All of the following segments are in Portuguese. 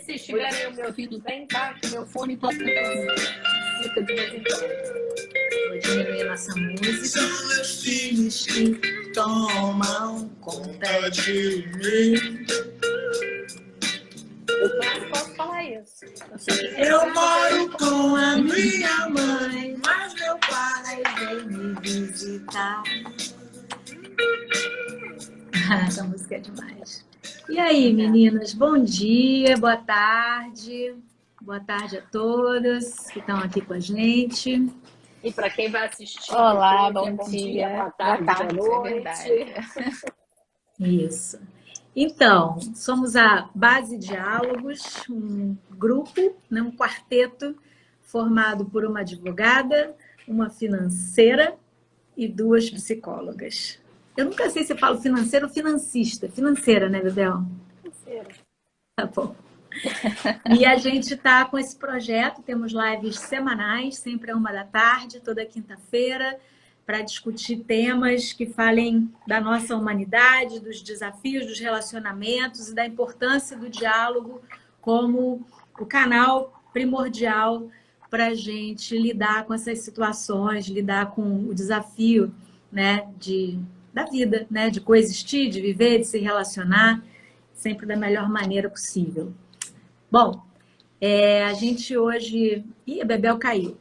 vocês estiverem me ouvindo bem, tá? Que meu fone tá fica de vez em quando. Vou diminuir nossa música. São meus filhos que tomam conta de mim. Eu posso falar isso. Eu moro com a minha mãe, mas meu pai vem me visitar. Essa música é demais. E aí, meninas, bom dia, boa tarde. Boa tarde a todas que estão aqui com a gente. E para quem vai assistir, olá, bom dia, boa tarde, boa noite. É Isso. Então, somos a Base Diálogos, um grupo, né, um quarteto formado por uma advogada, uma financeira e 2 psicólogas. Eu nunca sei se eu falo financeiro ou financista. Financeira, né, Bebel? Financeira. Tá bom. E a gente está com esse projeto, temos lives semanais, sempre à 13h, toda quinta-feira, para discutir temas que falem da nossa humanidade, dos desafios dos relacionamentos e da importância do diálogo como o canal primordial para a gente lidar com essas situações, lidar com o desafio, né, da vida, né, de coexistir, de viver, de se relacionar, sempre da melhor maneira possível. Bom, a gente hoje... Ih, a Bebel caiu.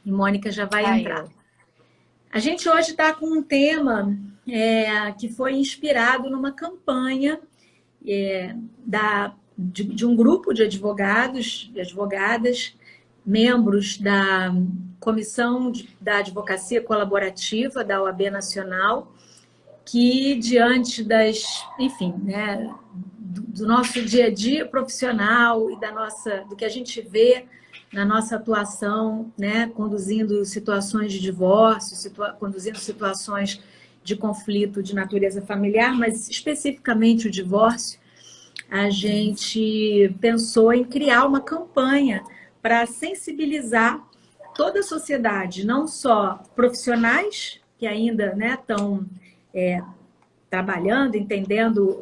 E Mônica já vai entrar. A gente hoje está com um tema que foi inspirado numa campanha de um grupo de advogados e advogadas, membros da Comissão da Advocacia Colaborativa da OAB Nacional, que diante enfim, né, do nosso dia a dia profissional e do que a gente vê na nossa atuação, né, conduzindo situações de divórcio, conduzindo situações de conflito de natureza familiar, mas especificamente o divórcio, a gente pensou em criar uma campanha para sensibilizar toda a sociedade, não só profissionais que ainda, né, estão trabalhando, entendendo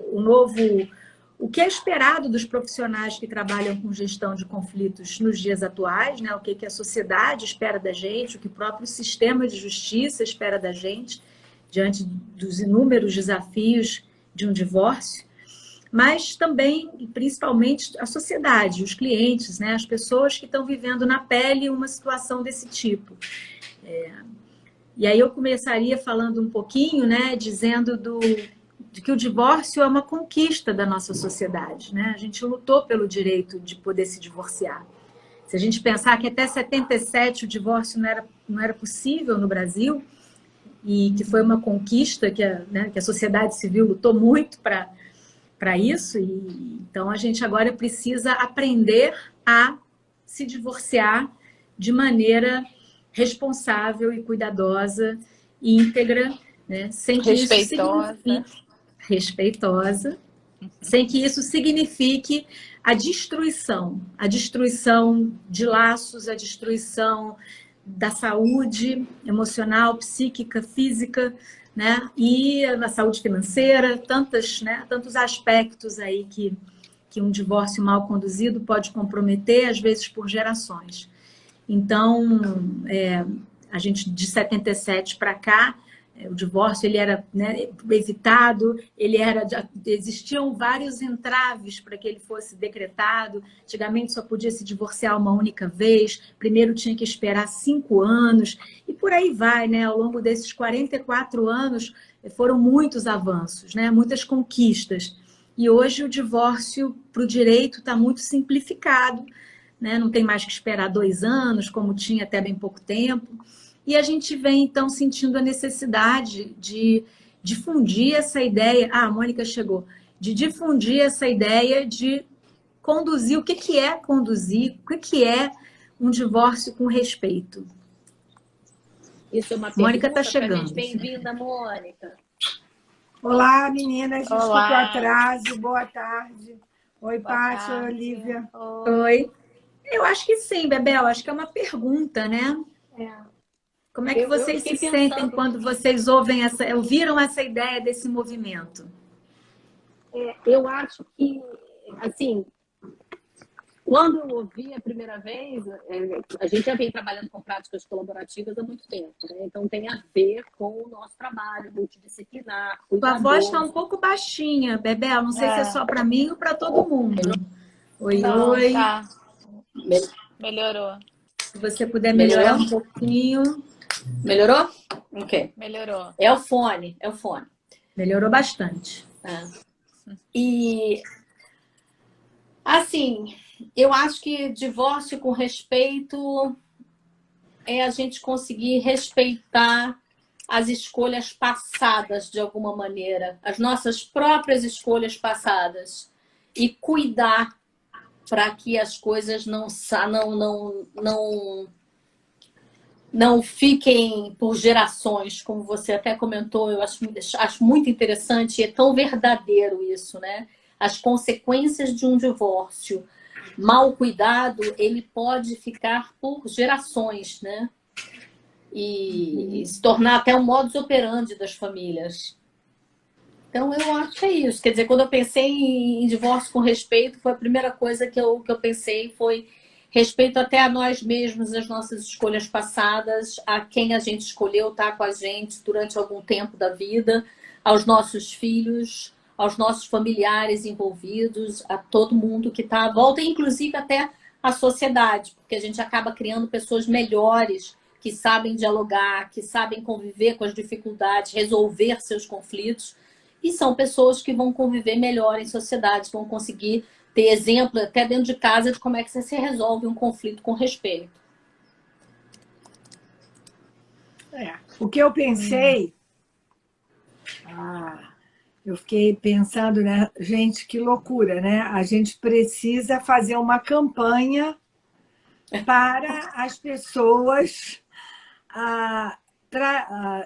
o que é esperado dos profissionais que trabalham com gestão de conflitos nos dias atuais, né? O que a sociedade espera da gente, o que o próprio sistema de justiça espera da gente, diante dos inúmeros desafios de um divórcio, mas também, e principalmente, a sociedade, os clientes, né? As pessoas que estão vivendo na pele uma situação desse tipo. E aí eu começaria falando um pouquinho, né, dizendo de que o divórcio é uma conquista da nossa sociedade, né? A gente lutou pelo direito de poder se divorciar. Se a gente pensar que até 77 o divórcio não era possível no Brasil, e que foi uma conquista que a sociedade civil lutou muito para isso, e então a gente agora precisa aprender a se divorciar de maneira responsável e cuidadosa e íntegra, né? Sem que respeitosa, sem que isso signifique a destruição de laços, a destruição da saúde emocional, psíquica, física, né? E a saúde financeira, tantos aspectos aí que um divórcio mal conduzido pode comprometer, às vezes por gerações. Então, a gente de 77 para cá, o divórcio ele era, né, evitado, existiam vários entraves para que ele fosse decretado. Antigamente só podia se divorciar uma única vez, primeiro tinha que esperar 5 anos, e por aí vai, né? Ao longo desses 44 anos foram muitos avanços, né? Muitas conquistas. E hoje o divórcio para o direito está muito simplificado, né? Não tem mais que esperar 2 anos, como tinha até bem pouco tempo. E a gente vem, então, sentindo a necessidade de difundir essa ideia... Ah, a Mônica chegou. De difundir essa ideia de conduzir. O que é conduzir? O que é um divórcio com respeito? Isso é uma Mônica está chegando. Bem-vinda, Mônica. Olá, meninas. Desculpa o Olá. atraso. Boa tarde. Oi, Paty. Oi, Olivia. Oi. Eu acho que sim, Bebel. Acho que é uma pergunta, né? Como é que vocês se sentem quando vocês ouviram essa ideia desse movimento? Eu acho que, assim, Quando eu ouvi a primeira vez, a gente já vem trabalhando com práticas colaborativas há muito tempo, né? Então tem a ver com o nosso trabalho multidisciplinar, Tua voz está cuidadoso. um pouco baixinha, Bebel. Não sei se é É, só para mim ou para todo mundo. Oi, não, oi. tá. Melhorou. Se você puder melhorar Melhorou? um pouquinho. Melhorou? Ok. Melhorou. É o fone, é o fone. Melhorou bastante. E, assim, eu acho que divórcio com respeito é a gente conseguir respeitar as escolhas passadas de alguma maneira, as nossas próprias escolhas passadas e cuidar para que as coisas não fiquem por gerações, como você até comentou. Eu acho muito interessante e é tão verdadeiro isso, né? As consequências de um divórcio mal cuidado, ele pode ficar por gerações, né? E se tornar até um modus operandi das famílias. Então, eu acho que é isso. Quer dizer, quando eu pensei em divórcio com respeito, foi a primeira coisa que eu pensei foi respeito até a nós mesmos, as nossas escolhas passadas, a quem a gente escolheu estar com a gente durante algum tempo da vida, aos nossos filhos, aos nossos familiares envolvidos, a todo mundo que está à volta, inclusive até a sociedade, porque a gente acaba criando pessoas melhores, que sabem dialogar, que sabem conviver com as dificuldades, resolver seus conflitos, e são pessoas que vão conviver melhor em sociedade, vão conseguir ter exemplo até dentro de casa de como é que você se resolve um conflito com respeito. O que eu pensei, eu fiquei pensando, né? Gente, que loucura, né? A gente precisa fazer uma campanha para as pessoas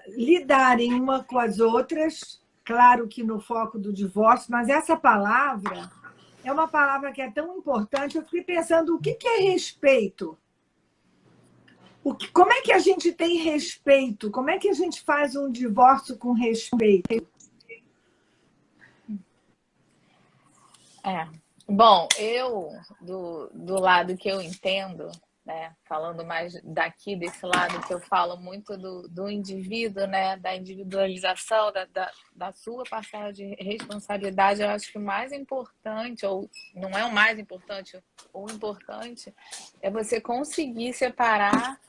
lidarem uma com as outras, claro que no foco do divórcio, mas essa palavra é uma palavra que é tão importante. Eu fiquei pensando, o que é respeito? Como é que a gente tem respeito? Como é que a gente faz um divórcio com respeito? Bom, eu, do lado que eu entendo, né, falando mais daqui, desse lado que eu falo muito do indivíduo, né, da individualização, da sua parcela de responsabilidade, eu acho que o mais importante, ou não é o mais importante, o importante é você conseguir separar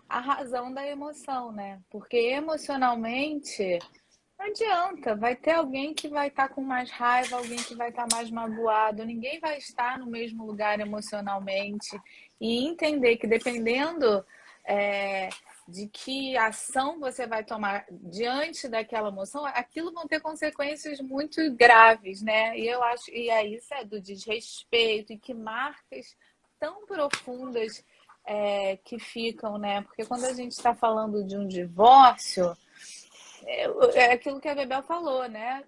a razão da emoção, né? Porque emocionalmente não adianta, vai ter alguém que vai estar com mais raiva, alguém que vai estar mais magoado, ninguém vai estar no mesmo lugar emocionalmente. E entender que dependendo de que ação você vai tomar diante daquela emoção, aquilo vão ter consequências muito graves, né? E eu acho, e aí isso é do desrespeito, e que marcas tão profundas que ficam, né? Porque quando a gente está falando de um divórcio, é aquilo que a Bebel falou, né?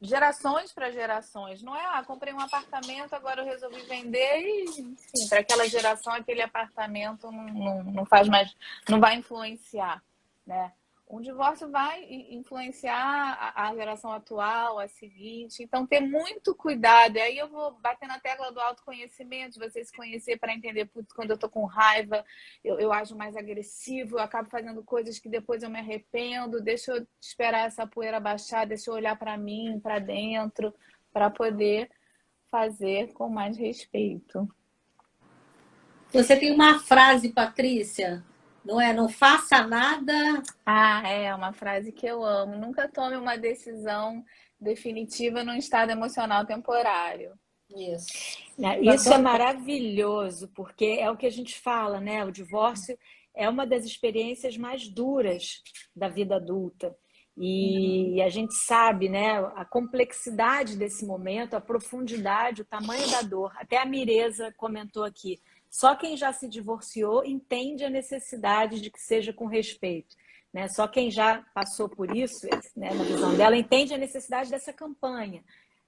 Gerações para gerações. Não é, comprei um apartamento, agora eu resolvi vender e, enfim, para aquela geração, aquele apartamento não faz mais, não vai influenciar, né? Um divórcio vai influenciar a geração atual, a seguinte. Então, ter muito cuidado. E aí eu vou bater na tecla do autoconhecimento, de você se conhecer para entender, putz, quando eu tô com raiva, eu ajo mais agressivo, eu acabo fazendo coisas que depois eu me arrependo. Deixa eu esperar essa poeira baixar, deixa eu olhar para mim, para dentro, para poder fazer com mais respeito. Você tem uma frase, Patrícia, não é? Não faça nada. É uma frase que eu amo. Nunca tome uma decisão definitiva num estado emocional temporário. Isso é maravilhoso, porque é o que a gente fala, né? O divórcio é uma das experiências mais duras da vida adulta. E a gente sabe, né, a complexidade desse momento, a profundidade, o tamanho da dor. Até a Mireza comentou aqui. Só quem já se divorciou entende a necessidade de que seja com respeito, né? Só quem já passou por isso, né, na visão dela, entende a necessidade dessa campanha,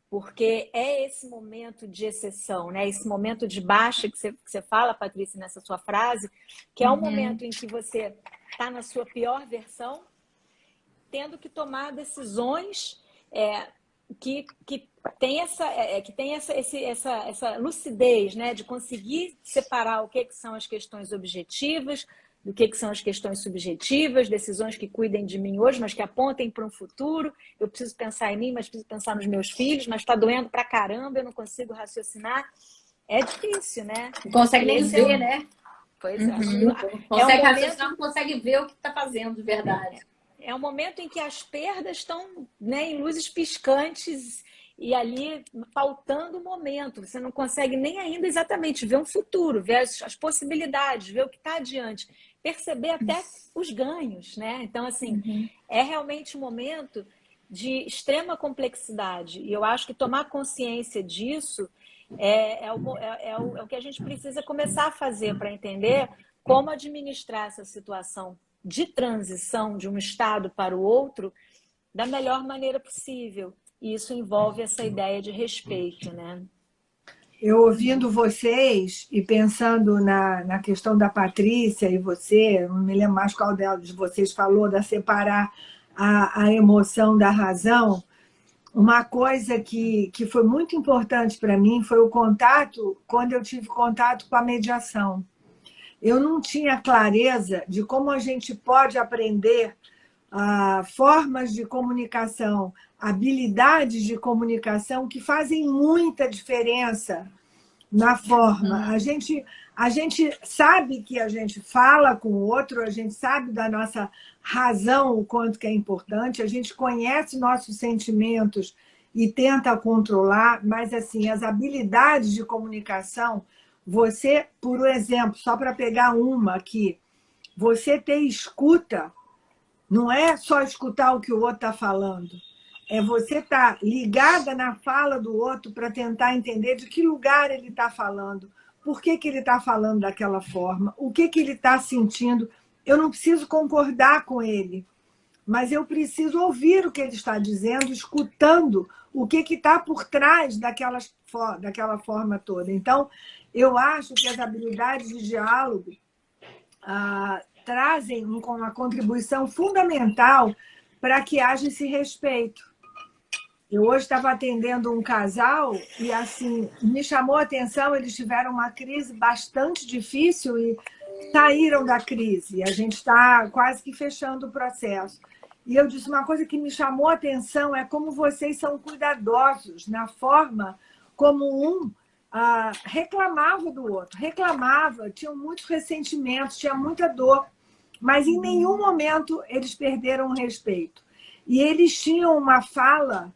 porque é esse momento de exceção, né? Esse momento de baixa que você fala, Patrícia, nessa sua frase, que é o momento em que você está na sua pior versão, tendo que tomar decisões que essa lucidez, né, de conseguir separar o que são as questões objetivas do que são as questões subjetivas, decisões que cuidem de mim hoje, mas que apontem para um futuro. Eu preciso pensar em mim, mas preciso pensar nos meus filhos, mas está doendo pra caramba, eu não consigo raciocinar. É difícil, né? Não consegue nem ver, né? Pois é. Consegue raciocinar, não consegue ver o que está fazendo de verdade. É um momento em que as perdas estão, né, em luzes piscantes e ali faltando o momento. Você não consegue nem ainda exatamente ver um futuro, ver as possibilidades, ver o que está adiante, perceber até os ganhos, né? Então, assim, é realmente um momento de extrema complexidade. E eu acho que tomar consciência disso é o que a gente precisa começar a fazer para entender como administrar essa situação de transição de um estado para o outro da melhor maneira possível. E isso envolve essa ideia de respeito, né? Eu ouvindo vocês e pensando na questão da Patrícia e você, não me lembro mais qual de vocês falou, da separar a emoção da razão, uma coisa que foi muito importante para mim foi o contato, quando eu tive contato com a mediação. Eu não tinha clareza de como a gente pode aprender formas de comunicação, habilidades de comunicação que fazem muita diferença na forma. A gente sabe que a gente fala com o outro, a gente sabe da nossa razão, o quanto que é importante, a gente conhece nossos sentimentos e tenta controlar, mas assim, as habilidades de comunicação, você, por exemplo, só para pegar uma aqui, você ter escuta, não é só escutar o que o outro está falando, é você estar ligada na fala do outro para tentar entender de que lugar ele está falando, por que ele está falando daquela forma, o que ele está sentindo. Eu não preciso concordar com ele, mas eu preciso ouvir o que ele está dizendo, escutando o que está por trás daquela forma toda. Então, eu acho que as habilidades de diálogo trazem uma contribuição fundamental para que haja esse respeito. Eu hoje estava atendendo um casal e assim me chamou a atenção, eles tiveram uma crise bastante difícil e saíram da crise. A gente está quase que fechando o processo. E eu disse, uma coisa que me chamou a atenção é como vocês são cuidadosos na forma como um reclamava do outro. Reclamava, tinham muitos ressentimentos, tinha muita dor, mas em nenhum momento eles perderam o respeito. E eles tinham uma fala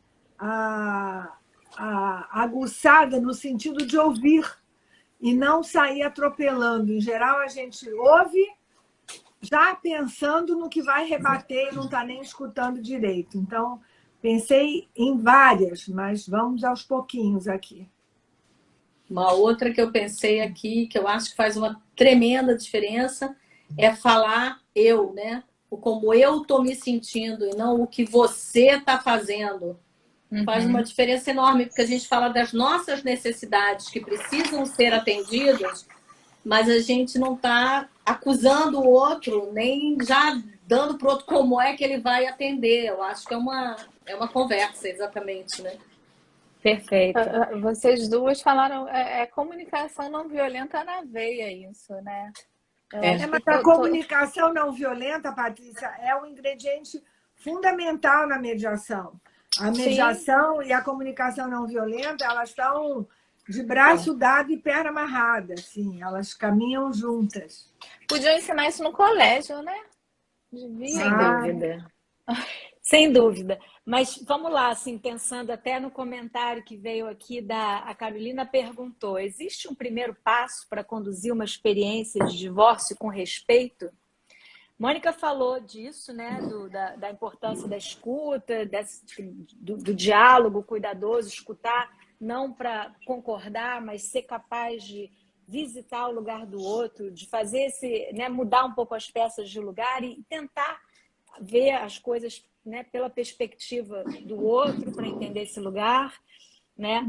aguçada no sentido de ouvir e não sair atropelando. Em geral, a gente ouve já pensando no que vai rebater e não está nem escutando direito. Então, pensei em várias, mas vamos aos pouquinhos aqui. Uma outra que eu pensei aqui, que eu acho que faz uma tremenda diferença, é falar eu, né? O como eu estou me sentindo e não o que você está fazendo. Faz uma diferença enorme, porque a gente fala das nossas necessidades que precisam ser atendidas, mas a gente não está acusando o outro, nem já dando para o outro como é que ele vai atender. Eu acho que é uma conversa, exatamente, né? Perfeito. Vocês duas falaram, comunicação não violenta na veia isso, né? Mas a comunicação não violenta, Patrícia, é um ingrediente fundamental na mediação. A mediação e a comunicação não violenta, elas estão de braço dado e perna amarrada, assim, elas caminham juntas. Podiam ensinar isso no colégio, né? Sem dúvida. Sem dúvida. Mas vamos lá, assim, pensando até no comentário que veio aqui, a Carolina perguntou, existe um primeiro passo para conduzir uma experiência de divórcio com respeito? Mônica falou disso, né, da importância da escuta, do diálogo cuidadoso, escutar não para concordar, mas ser capaz de visitar o lugar do outro, de fazer mudar um pouco as peças de lugar e tentar ver as coisas, né, pela perspectiva do outro para entender esse lugar, né?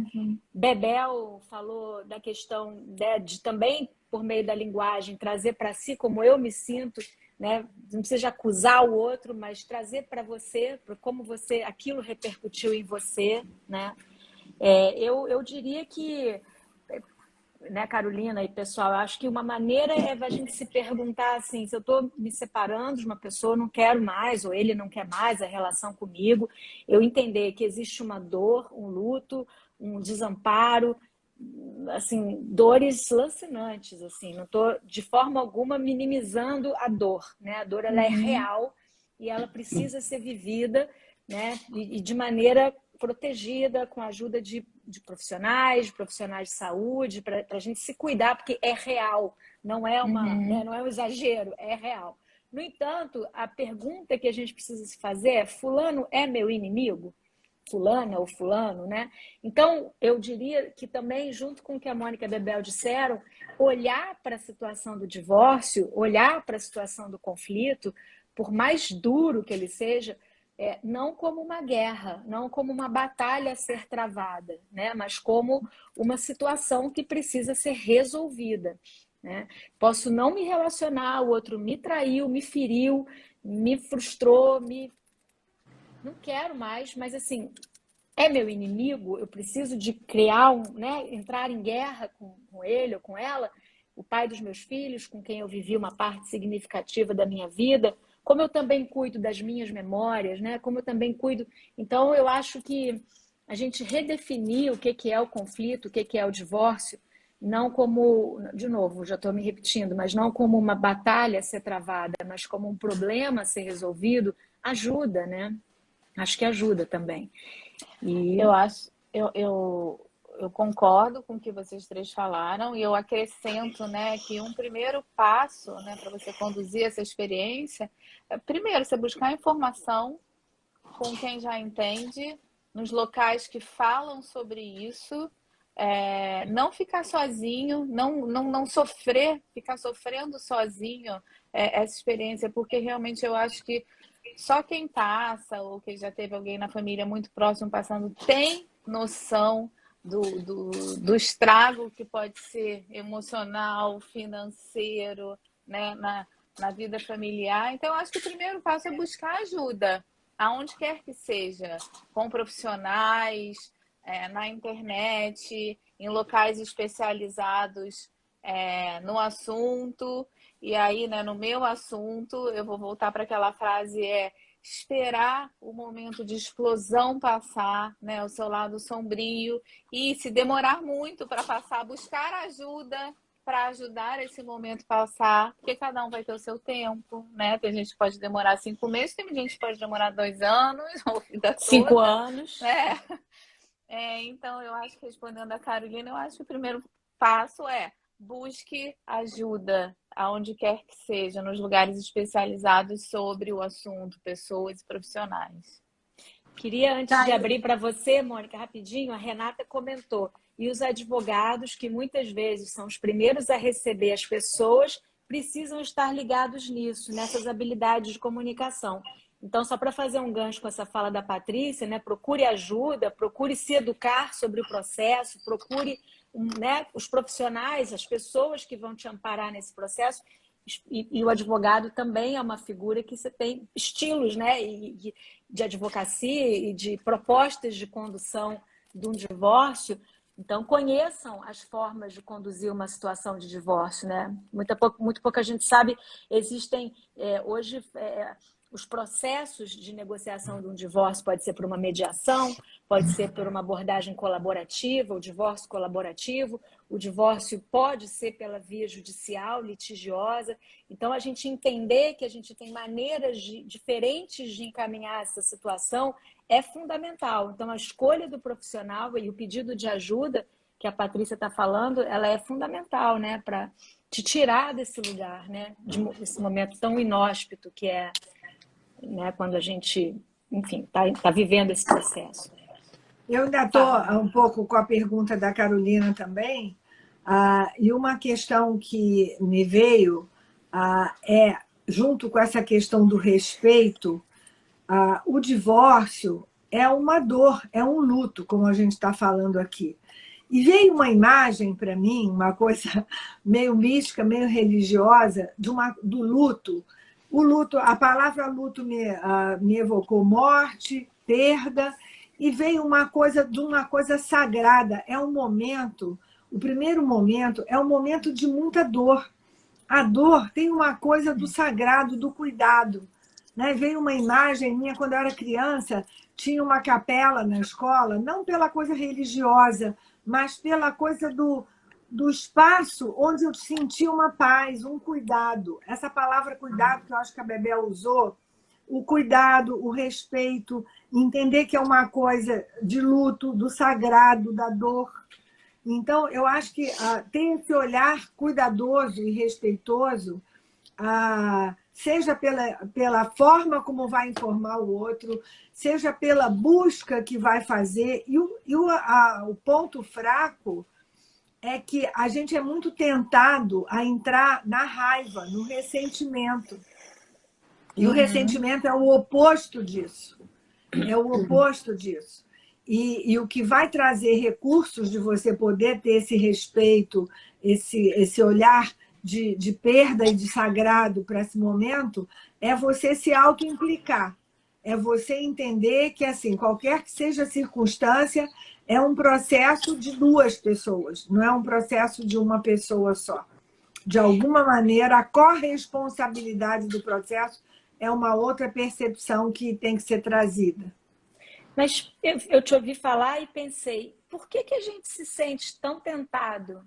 Bebel falou da questão de também por meio da linguagem trazer para si como eu me sinto, né? Não precisa acusar o outro, mas trazer para você, para como aquilo repercutiu em você, né? Eu diria que, né, Carolina e pessoal, eu acho que uma maneira é a gente se perguntar assim, se eu estou me separando de uma pessoa, não quero mais, ou ele não quer mais a relação comigo, eu entender que existe uma dor, um luto, um desamparo, assim, dores lancinantes, assim, não estou de forma alguma minimizando a dor, né? A dor ela é real e ela precisa ser vivida, né? E de maneira protegida, com a ajuda de profissionais de saúde, para a gente se cuidar, porque é real, não é né, não é um exagero, é real. No entanto, a pergunta que a gente precisa se fazer é: fulano é meu inimigo? Fulana ou fulano, né? Então, eu diria que também, junto com o que a Mônica e a Bebel disseram, olhar para a situação do divórcio, olhar para a situação do conflito, por mais duro que ele seja, não como uma guerra, não como uma batalha a ser travada, né? Mas como uma situação que precisa ser resolvida, né? Posso não me relacionar, o outro me traiu, me feriu, me frustrou, não quero mais, mas assim, é meu inimigo, eu preciso de criar né, entrar em guerra com ele ou com ela, o pai dos meus filhos, com quem eu vivi uma parte significativa da minha vida, como eu também cuido das minhas memórias, né? Como eu também cuido. Então, eu acho que a gente redefinir o que é o conflito, o que é o divórcio, não como, de novo, já estou me repetindo, mas não como uma batalha a ser travada, mas como um problema a ser resolvido, ajuda, né? Acho que ajuda também. Eu acho, eu concordo com o que vocês três falaram e eu acrescento, né, que um primeiro passo, né, para você conduzir essa experiência, primeiro, você buscar informação com quem já entende, nos locais que falam sobre isso, não ficar sozinho, não sofrer, ficar sofrendo sozinho essa experiência, porque realmente eu acho que só quem passa ou que já teve alguém na família muito próximo passando tem noção do estrago que pode ser emocional, financeiro, né, na vida familiar. Então, eu acho que o primeiro passo é buscar ajuda, aonde quer que seja, com profissionais, na internet, em locais especializados no assunto. E aí, né, no meu assunto, eu vou voltar para aquela frase, esperar o momento de explosão passar, né, o seu lado sombrio, e se demorar muito para passar, buscar ajuda para ajudar esse momento passar, porque cada um vai ter o seu tempo, né? Tem gente que pode demorar 5 meses, tem gente que pode demorar 2 anos, ou vida toda. 5 anos. Então, eu acho que, respondendo a Carolina, eu acho que o primeiro passo busque ajuda aonde quer que seja, nos lugares especializados sobre o assunto, pessoas e profissionais. Queria, antes de abrir para você, Mônica, rapidinho, a Renata comentou, e os advogados, que muitas vezes são os primeiros a receber as pessoas, precisam estar ligados nisso, nessas habilidades de comunicação. Então, só para fazer um gancho com essa fala da Patrícia, né, procure ajuda, procure se educar sobre o processo, procure, né, os profissionais, as pessoas que vão te amparar nesse processo. E o advogado também é uma figura que você tem estilos, né, de advocacia e de propostas de condução de um divórcio. Então, conheçam as formas de conduzir uma situação de divórcio, né? Muito pouca gente sabe. Existem hoje os processos de negociação de um divórcio, pode ser por uma mediação, pode ser por uma abordagem colaborativa, o divórcio colaborativo, o divórcio pode ser pela via judicial, litigiosa. Então, a gente entender que a gente tem maneiras diferentes de encaminhar essa situação é fundamental. Então, a escolha do profissional e o pedido de ajuda que a Patrícia está falando, ela é fundamental, né, para te tirar desse lugar, né, desse momento tão inóspito que é, né, quando a gente, enfim, tá vivendo esse processo. Eu ainda estou um pouco com a pergunta da Carolina também, e uma questão que me veio junto com essa questão do respeito, o divórcio é uma dor, é um luto, como a gente está falando aqui. E veio uma imagem para mim, uma coisa meio mística, meio religiosa, do luto. O luto, a palavra luto me evocou morte, perda, e veio uma coisa de uma coisa sagrada. É um momento, o primeiro momento é um momento de muita dor. A dor tem uma coisa do sagrado, do cuidado. Né? Veio uma imagem minha, quando eu era criança, tinha uma capela na escola, não pela coisa religiosa, mas pela coisa do espaço onde eu sentia uma paz, um cuidado. Essa palavra cuidado, que eu acho que a Bebel usou, o cuidado, o respeito, entender que é uma coisa de luto, do sagrado, da dor. Então, eu acho que ter esse olhar cuidadoso e respeitoso, seja pela forma como vai informar o outro, seja pela busca que vai fazer. E o ponto fraco é que a gente é muito tentado a entrar na raiva, no ressentimento. E o ressentimento é o oposto disso. É o oposto disso. E o que vai trazer recursos de você poder ter esse respeito, esse olhar de perda e de sagrado para esse momento, é você se auto-implicar. É você entender que, assim, qualquer que seja a circunstância, é um processo de duas pessoas, não é um processo de uma pessoa só. De alguma maneira, a corresponsabilidade do processo é uma outra percepção que tem que ser trazida. Mas eu te ouvi falar e pensei, por que a gente se sente tão tentado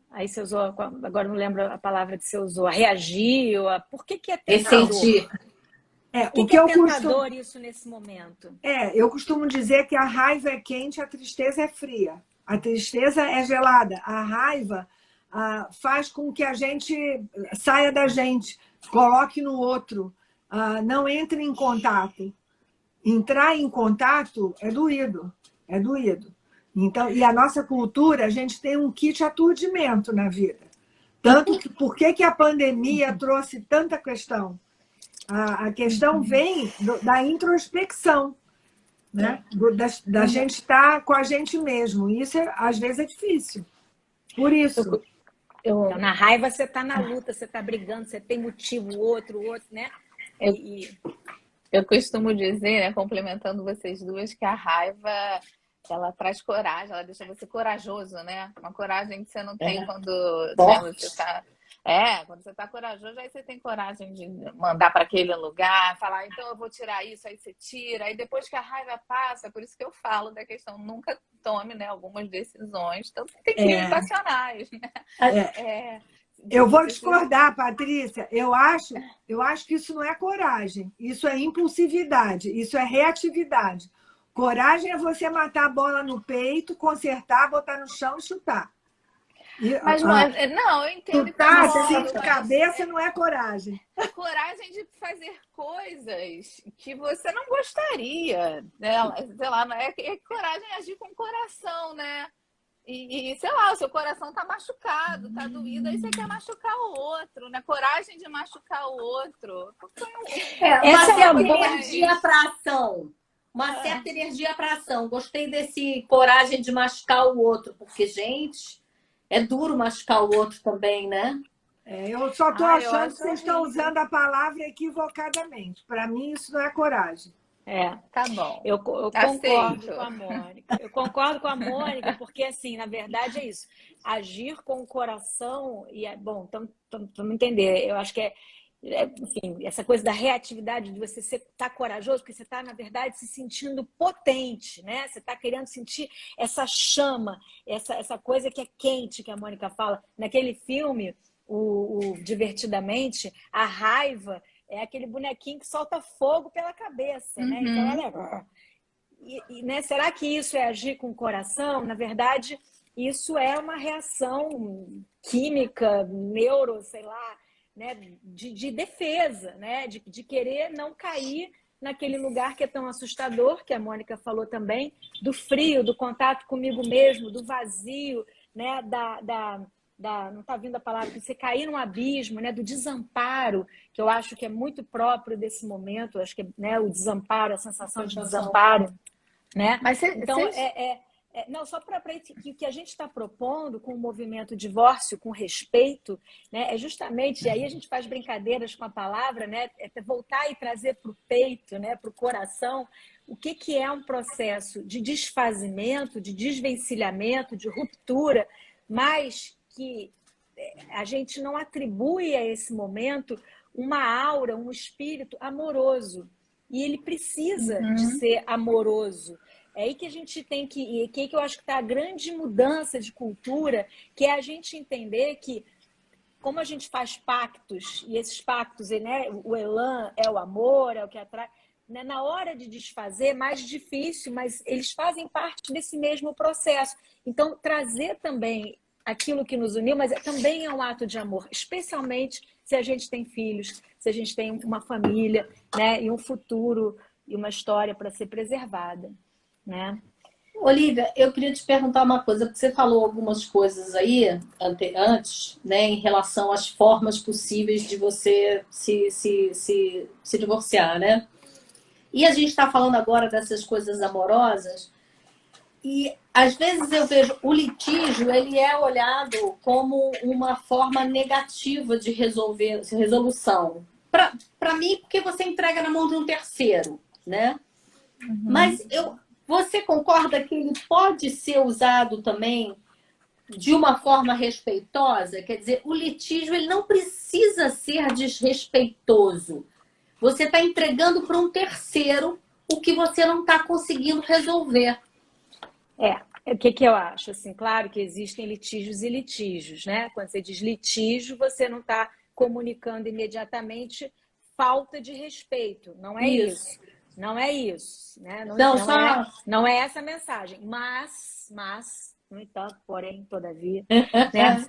aí você usou, agora não lembro a palavra que você usou, a reagir, por que é tentador? Ressentir. Por que é tentador isso nesse momento? Eu costumo dizer que a raiva é quente, a tristeza é fria. A tristeza é gelada. A raiva faz com que a gente saia da gente, coloque no outro, não entre em contato. Entrar em contato é doído, é doído. Então, e a nossa cultura, a gente tem um kit aturdimento na vida. Tanto que, por que a pandemia trouxe tanta questão? A questão vem da introspecção, né? Da gente estar com a gente mesmo. Isso, às vezes, é difícil. Por isso. Então, na raiva, você está na luta, você está brigando, você tem motivo, o outro, né? Eu costumo dizer, né, complementando vocês duas, que a raiva, ela traz coragem, ela deixa você corajoso, né? Uma coragem que você não tem quando você está... quando você está corajoso, aí você tem coragem de mandar para aquele lugar, falar, então eu vou tirar isso, aí você tira, aí depois que a raiva passa, por isso que eu falo da questão, nunca tome, né, algumas decisões, tanto que tem crimes passionais, né? Eu vou discordar, Patrícia. Eu acho que isso não é coragem, isso é impulsividade, isso é reatividade. Coragem é você matar a bola no peito, consertar, botar no chão e chutar. Mas não, eu entendo. Chutar assim de cabeça não é coragem. É coragem de fazer coisas que você não gostaria, né? Sei lá, é coragem agir com o coração, né? E sei lá, o seu coração tá machucado, tá doído, aí você quer machucar o outro, né? Coragem de machucar o outro. Uma certa energia para ação. Uma certa energia para ação. Gostei desse coragem de machucar o outro, porque, gente, é duro machucar o outro também, né? Eu só estou achando que vocês estão usando a palavra equivocadamente. Para mim, isso não é coragem. Tá bom. Eu concordo com a Mônica. Eu concordo com a Mônica, porque, assim, na verdade é isso. Agir com o coração, bom, vamos entender. Eu acho que enfim, essa coisa da reatividade, de você estar corajoso, porque você está, na verdade, se sentindo potente, né? Você está querendo sentir essa chama, essa coisa que é quente, que a Mônica fala. Naquele filme, o Divertidamente, a raiva é aquele bonequinho que solta fogo pela cabeça, né? Então, né? Será que isso é agir com o coração? Na verdade, isso é uma reação química, sei lá, né? de defesa, né? De querer não cair naquele lugar que é tão assustador, que a Mônica falou também, do frio, do contato comigo mesmo, do vazio, né? Não está vindo a palavra, que você cair num abismo, né, do desamparo, que eu acho que é muito próprio desse momento, acho que, né, o desamparo, a sensação de desamparo, né? Mas então, Não, só para que o que a gente está propondo com o movimento divórcio com respeito, né, é justamente, e aí a gente faz brincadeiras com a palavra, né, é voltar e trazer para o peito, né, para o coração, o que é um processo de desfazimento, de desvencilhamento, de ruptura, mas que a gente não atribui a esse momento uma aura, um espírito amoroso. E ele precisa de ser amoroso. É aí que a gente tem que ir, que eu acho que está a grande mudança de cultura, que é a gente entender que, como a gente faz pactos, e esses pactos, né, o elan é o amor, é o que atrai, né, na hora de desfazer é mais difícil, mas eles fazem parte desse mesmo processo. Então, trazer também aquilo que nos uniu, mas também é um ato de amor, especialmente se a gente tem filhos, se a gente tem uma família, né, e um futuro e uma história para ser preservada, né? Olívia, eu queria te perguntar uma coisa, porque você falou algumas coisas aí antes, né, em relação às formas possíveis de você se divorciar, né? E a gente está falando agora dessas coisas amorosas, e às vezes eu vejo o litígio, ele é olhado como uma forma negativa de resolução. Para mim, porque você entrega na mão de um terceiro, né? Mas você concorda que ele pode ser usado também de uma forma respeitosa? Quer dizer, o litígio ele não precisa ser desrespeitoso. Você está entregando para um terceiro o que você não está conseguindo resolver. O que eu acho? Assim, claro que existem litígios e litígios, né? Quando você diz litígio, você não está comunicando imediatamente falta de respeito. Não é isso. Não é isso, né? Não é essa a mensagem. Mas, no entanto, porém, todavia, né?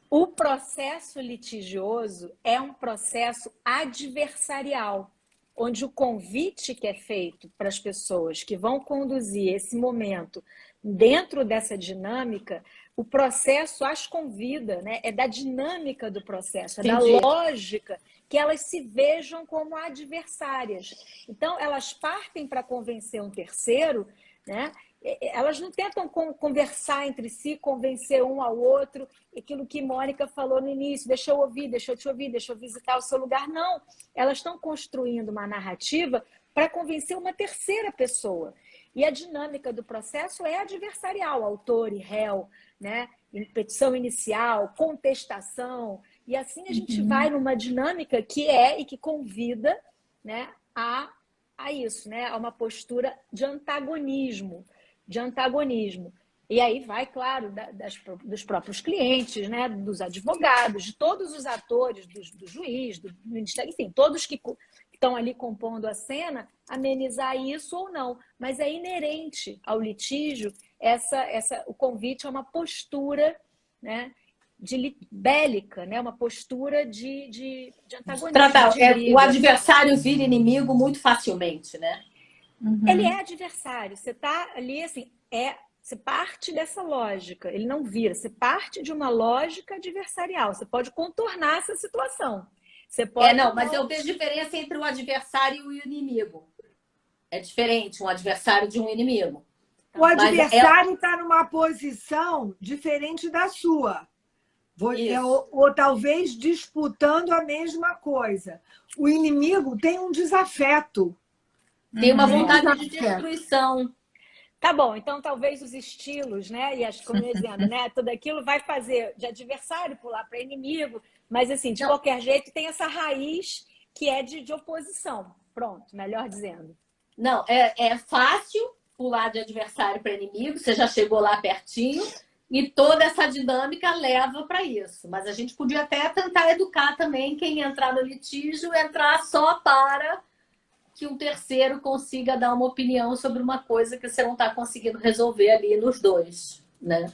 O processo litigioso é um processo adversarial, onde o convite que é feito para as pessoas que vão conduzir esse momento dentro dessa dinâmica, o processo as convida, né? É da dinâmica do processo, é da lógica que elas se vejam como adversárias. Então, elas partem para convencer um terceiro, né? Elas não tentam conversar entre si, convencer um ao outro, aquilo que Mônica falou no início, deixa eu ouvir, deixa eu te ouvir, deixa eu visitar o seu lugar. Não, elas estão construindo uma narrativa para convencer uma terceira pessoa. E a dinâmica do processo é adversarial, autor e réu, né? Petição inicial, contestação, e assim a gente vai numa dinâmica que e que convida, né, a isso, né? A uma postura de antagonismo. E aí vai, claro, dos próprios clientes, né? Dos advogados, de todos os atores, do juiz, do ministério, enfim, todos que estão ali compondo a cena, amenizar isso ou não. Mas é inerente ao litígio o convite a uma postura, né? Bélica, né? Uma postura de antagonismo. O adversário vira inimigo muito facilmente, né? Ele é adversário. Você está ali, assim, você parte dessa lógica. Ele não vira. Você parte de uma lógica adversarial. Você pode contornar essa situação. Você pode mas eu vejo diferença entre o adversário e o inimigo. É diferente um adversário de um inimigo. O adversário está numa posição diferente da sua. Ou talvez disputando a mesma coisa. O inimigo tem um desafeto. Tem uma vontade de destruição. Tá bom, então talvez os estilos, né? E como dizendo, né? Tudo aquilo vai fazer de adversário pular para inimigo, mas assim, de qualquer jeito, tem essa raiz que é de oposição. Pronto, melhor dizendo. Não, é fácil pular de adversário para inimigo, você já chegou lá pertinho. E toda essa dinâmica leva para isso. Mas a gente podia até tentar educar também quem entrar no litígio, entrar só para que um terceiro consiga dar uma opinião sobre uma coisa que você não está conseguindo resolver ali nos dois, né?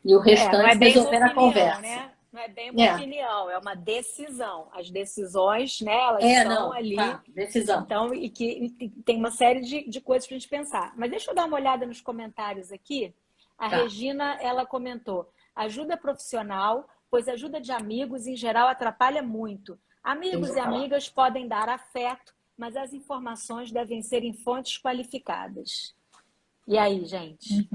E o restante resolver na conversa. Né? Não é bem uma opinião, é uma decisão. As decisões, né, elas são ali. Decisão. Então, e que tem uma série de coisas para a gente pensar. Mas deixa eu dar uma olhada nos comentários aqui. A Regina, ela comentou, ajuda profissional, pois ajuda de amigos, em geral, atrapalha muito. Amigos e amigas podem dar afeto, mas as informações devem ser em fontes qualificadas. E aí, gente?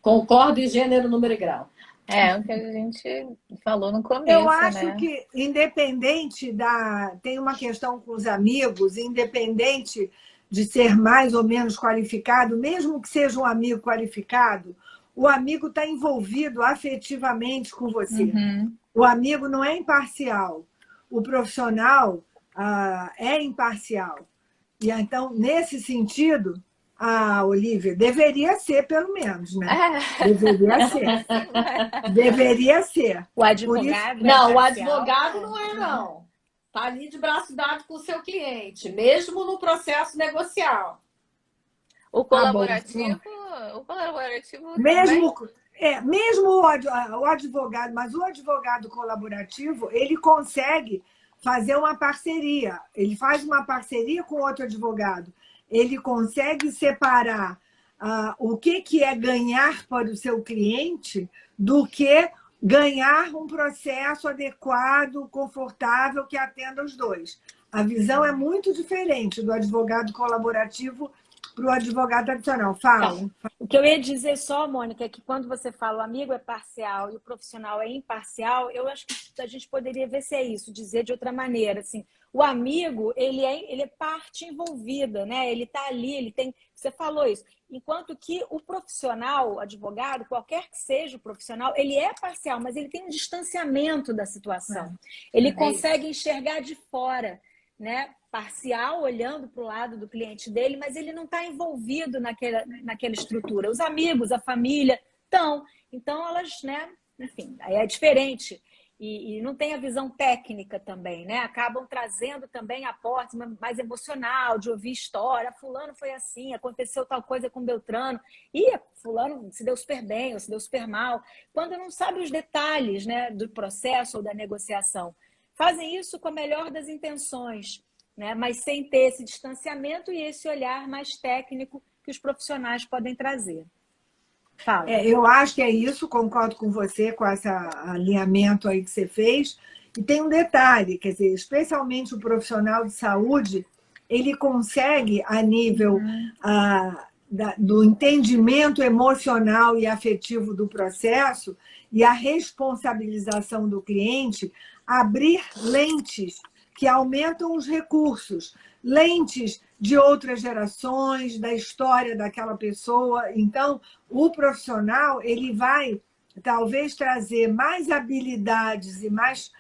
Concordo em gênero, número e grau. É o que a gente falou no começo, Eu acho né? que, independente da... Tem uma questão com os amigos, independente de ser mais ou menos qualificado, mesmo que seja um amigo qualificado, o amigo está envolvido afetivamente com você. Uhum. O amigo não é imparcial. O profissional é imparcial. E então, nesse sentido, a Olivia deveria ser, pelo menos, né? Deveria ser. Deveria ser. O Por isso, advogado é Não, o imparcial? advogado não é, não. Está ali de braço dado com o seu cliente, mesmo no processo negocial. O Tá bom. colaborativo também. Mesmo o advogado, mas o advogado colaborativo, ele consegue fazer uma parceria. Ele faz uma parceria com outro advogado. Ele consegue separar o que é ganhar para o seu cliente do que ganhar um processo adequado, confortável, que atenda os dois. A visão é muito diferente do advogado colaborativo para o advogado tradicional. Fala. O que eu ia dizer só, Mônica, é que quando você fala o amigo é parcial e o profissional é imparcial, eu acho que a gente poderia ver se é isso, dizer de outra maneira. Assim, o amigo, ele é parte envolvida, né? Ele está ali, ele tem... Você falou isso. Enquanto que o profissional, o advogado, qualquer que seja o profissional, ele é parcial, mas ele tem um distanciamento da situação. Ele consegue enxergar de fora, né? Parcial, olhando para o lado do cliente dele, mas ele não está envolvido naquela estrutura. Os amigos, a família estão. Então, elas, né? Enfim, aí é diferente. E não tem a visão técnica também, né? Acabam trazendo também aportes mais emocional, de ouvir história. Fulano foi assim, aconteceu tal coisa com Beltrano. E fulano se deu super bem ou se deu super mal. Quando não sabe os detalhes, né, do processo ou da negociação. Fazem isso com a melhor das intenções, né? Mas sem ter esse distanciamento e esse olhar mais técnico que os profissionais podem trazer. Fala. Eu acho que é isso, concordo com você, com esse alinhamento aí que você fez. E tem um detalhe, quer dizer, especialmente o profissional de saúde, ele consegue, a nível do entendimento emocional e afetivo do processo e a responsabilização do cliente, abrir lentes que aumentam os recursos, lentes de outras gerações, da história daquela pessoa. Então, o profissional ele vai, talvez, trazer mais habilidades e mais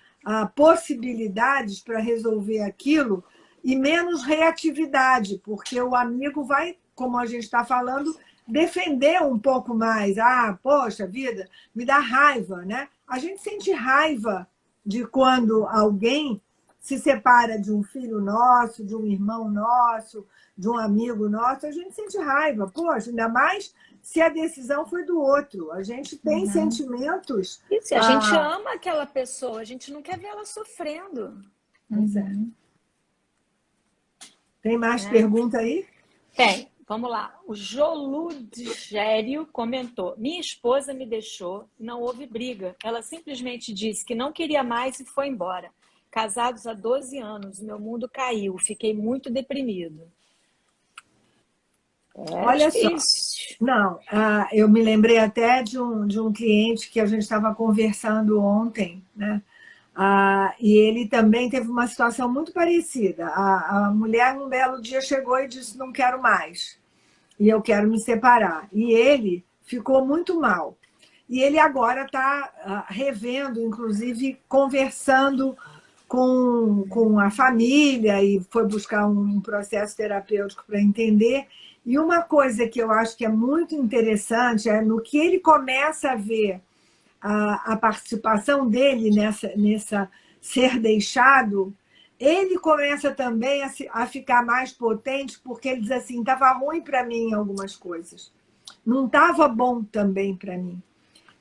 possibilidades para resolver aquilo e menos reatividade, porque o amigo vai, como a gente está falando, defender um pouco mais. Poxa vida, me dá raiva, né? A gente sente raiva de quando alguém se separa de um filho nosso, de um irmão nosso, de um amigo nosso, a gente sente raiva. Poxa, ainda mais se a decisão foi do outro. A gente tem sentimentos... Isso, a gente ama aquela pessoa, a gente não quer ver ela sofrendo. Pois é. Tem mais pergunta aí? Tem. Vamos lá. O Joludgério comentou: minha esposa me deixou, não houve briga. Ela simplesmente disse que não queria mais e foi embora. Casados há 12 anos, meu mundo caiu, fiquei muito deprimido. Olha difícil. Só. Não, eu me lembrei até de um cliente que a gente estava conversando ontem, né? E ele também teve uma situação muito parecida. A mulher, num belo dia, chegou e disse: não quero mais, e eu quero me separar. E ele ficou muito mal. E ele agora está revendo, inclusive conversando com a família, e foi buscar um processo terapêutico para entender. E uma coisa que eu acho que é muito interessante é no que ele começa a ver a participação dele nessa ser deixado, ele começa também a ficar mais potente, porque ele diz assim: estava ruim para mim em algumas coisas, não estava bom também para mim.